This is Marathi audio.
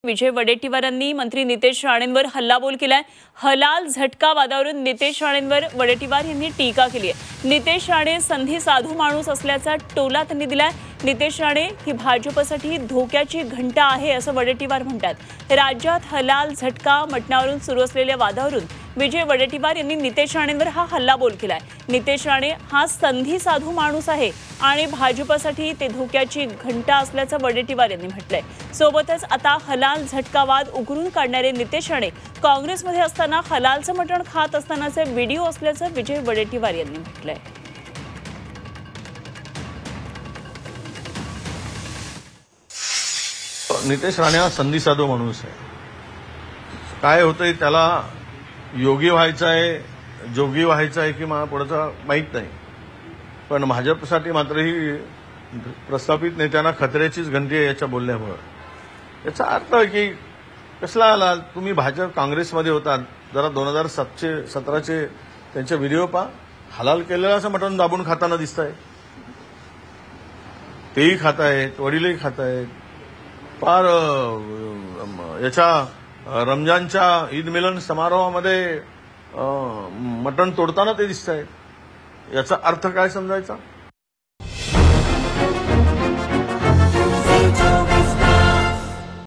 विजय वडेट्टीवारांनी मंत्री नितेश राणेंवर हल्लाबोल केलाय। हलाल झटका वादावरून नितेश राणेंवर वडेट्टीवार यांनी टीका केली आहे। नितेश राणे संधी साधू माणूस असल्याचा टोला त्यांनी दिलाय। नितेश राणे ही भाजपसाठी धोक्याची घंटा आहे असं वडेट्टीवार म्हणतात। राज्यात हलाल झटका मटणावरून सुरू असलेल्या वादावरून विजय वडेट्टीवार यांनी नितेश राणेंवर हा हल्लाबोल केलाय। नितेश राणे हा संधी साधू माणूस आहे आणि भाजपसाठी ते धोक्याची घंटा असल्याचं वडेट्टीवार यांनी म्हटलंय। सोबतच आता हलाल झटका वाद उकरून काढणारे नितेश राणे काँग्रेसमध्ये असताना हलालचं मटण खात असतानाचे व्हिडिओ असल्याचं विजय वडेट्टीवार यांनी म्हटलंय। नितेश राणे हा संधी साधू माणूस आहे। काय होतंय त्याला योगी व्हायचं आहे, जोगी व्हायचं आहे की मला पुढचं माहीत नाही, पण भाजपसाठी मात्र ही प्रस्थापित नेत्यांना खतऱ्याचीच घंटी आहे याच्या बोलण्यामुळे। याचा अर्थ आहे की कसला आला तुम्ही भाजप काँग्रेसमध्ये होतात, जरा 2017चे त्यांचे व्हिडिओ पहा, हलाल केलेलं असं मटण दाबून खाताना दिसतंय, तेही खातायत, वडीलही खातायत, फार याच्या रमजानच्या ईद मिलन समारोहामध्ये मटण तोडताना ते दिसत आहेत। याचा अर्थ काय समजायचा?